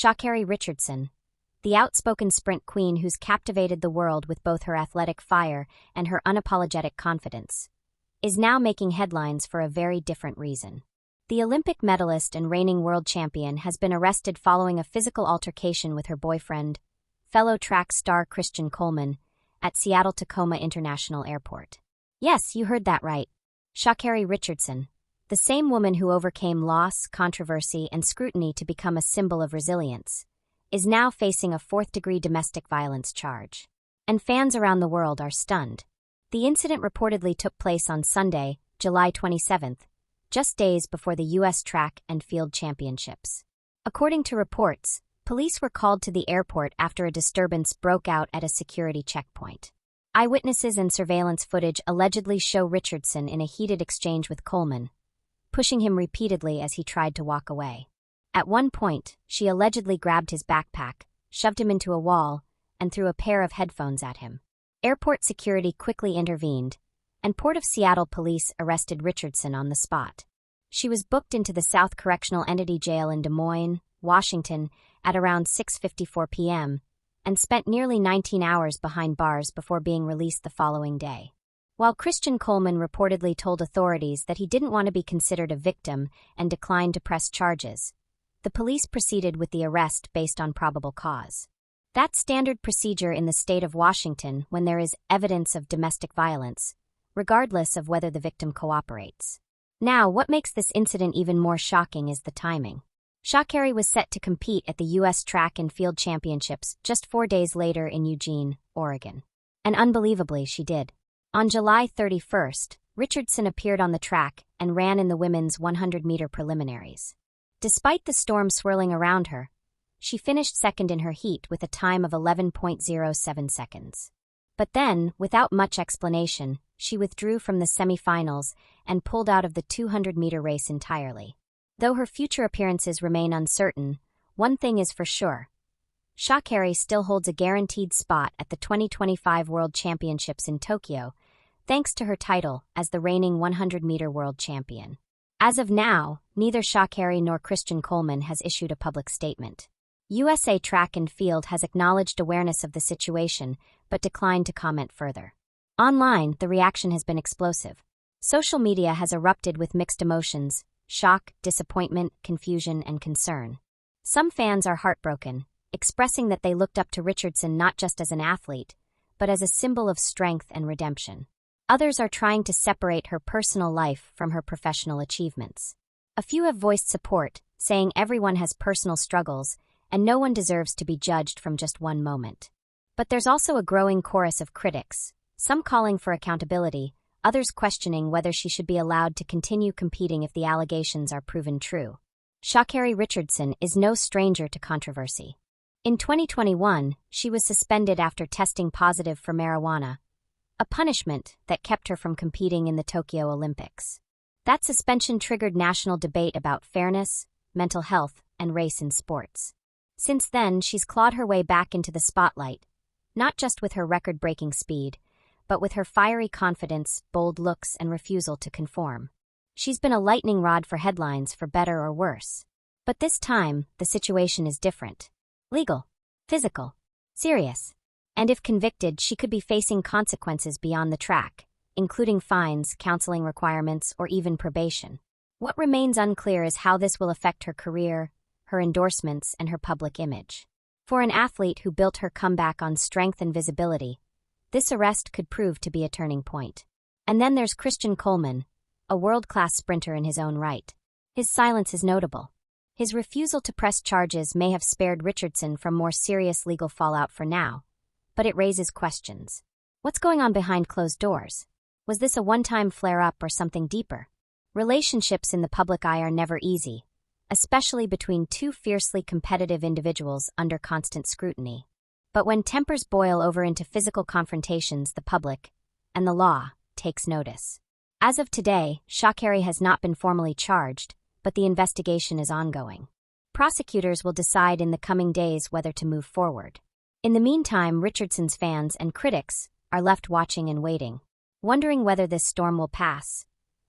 Sha'Carri Richardson, the outspoken sprint queen who's captivated the world with both her athletic fire and her unapologetic confidence, is now making headlines for a very different reason. The Olympic medalist and reigning world champion has been arrested following a physical altercation with her boyfriend, fellow track star Christian Coleman, at Seattle-Tacoma International Airport. Yes, you heard that right. Sha'Carri Richardson, the same woman who overcame loss, controversy, and scrutiny to become a symbol of resilience, is now facing a fourth-degree domestic violence charge. And fans around the world are stunned. The incident reportedly took place on Sunday, July 27th, just days before the U.S. Track and Field Championships. According to reports, police were called to the airport after a disturbance broke out at a security checkpoint. Eyewitnesses and surveillance footage allegedly show Richardson in a heated exchange with Coleman, pushing him repeatedly as he tried to walk away. At one point, she allegedly grabbed his backpack, shoved him into a wall, and threw a pair of headphones at him. Airport security quickly intervened, and Port of Seattle police arrested Richardson on the spot. She was booked into the South Correctional Entity Jail in Des Moines, Washington, at around 6:54 p.m., and spent nearly 19 hours behind bars before being released the following day. While Christian Coleman reportedly told authorities that he didn't want to be considered a victim and declined to press charges, the police proceeded with the arrest based on probable cause. That's standard procedure in the state of Washington when there is evidence of domestic violence, regardless of whether the victim cooperates. Now, what makes this incident even more shocking is the timing. Sha'Carri was set to compete at the U.S. Track and Field Championships just 4 days later in Eugene, Oregon. And unbelievably, she did. On July 31st, Richardson appeared on the track and ran in the women's 100-meter preliminaries. Despite the storm swirling around her, she finished second in her heat with a time of 11.07 seconds. But then, without much explanation, she withdrew from the semifinals and pulled out of the 200-meter race entirely. Though her future appearances remain uncertain, one thing is for sure. Sha'Carri still holds a guaranteed spot at the 2025 World Championships in Tokyo, thanks to her title as the reigning 100-meter world champion. As of now, neither Sha'Carri nor Christian Coleman has issued a public statement. USA Track and Field has acknowledged awareness of the situation, but declined to comment further. Online, the reaction has been explosive. Social media has erupted with mixed emotions: shock, disappointment, confusion, and concern. Some fans are heartbroken, expressing that they looked up to Richardson not just as an athlete, but as a symbol of strength and redemption. Others are trying to separate her personal life from her professional achievements. A few have voiced support, saying everyone has personal struggles, and no one deserves to be judged from just one moment. But there's also a growing chorus of critics, some calling for accountability, others questioning whether she should be allowed to continue competing if the allegations are proven true. Sha'Carri Richardson is no stranger to controversy. In 2021, she was suspended after testing positive for marijuana, a punishment that kept her from competing in the Tokyo Olympics. That suspension triggered national debate about fairness, mental health, and race in sports. Since then, she's clawed her way back into the spotlight, not just with her record-breaking speed, but with her fiery confidence, bold looks, and refusal to conform. She's been a lightning rod for headlines for better or worse. But this time, the situation is different. Legal, physical, serious. And if convicted, she could be facing consequences beyond the track, including fines, counseling requirements, or even probation. What remains unclear is how this will affect her career, her endorsements, and her public image. For an athlete who built her comeback on strength and visibility, this arrest could prove to be a turning point. And then there's Christian Coleman, a world-class sprinter in his own right. His silence is notable. His refusal to press charges may have spared Richardson from more serious legal fallout for now, but it raises questions. What's going on behind closed doors? Was this a one-time flare-up or something deeper? Relationships in the public eye are never easy, especially between two fiercely competitive individuals under constant scrutiny. But when tempers boil over into physical confrontations, the public, and the law, takes notice. As of today, Sha'Carri has not been formally charged, but the investigation is ongoing. Prosecutors will decide in the coming days whether to move forward. In the meantime, Richardson's fans and critics are left watching and waiting, wondering whether this storm will pass,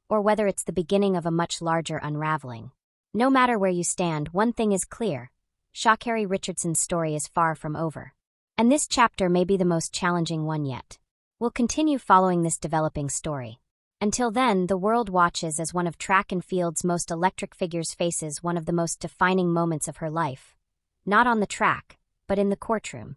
or whether it's the beginning of a much larger unraveling. No matter where you stand, one thing is clear: Sha'Carri Richardson's story is far from over. And this chapter may be the most challenging one yet. We'll continue following this developing story. Until then, the world watches as one of track and field's most electric figures faces one of the most defining moments of her life. Not on the track, but in the courtroom.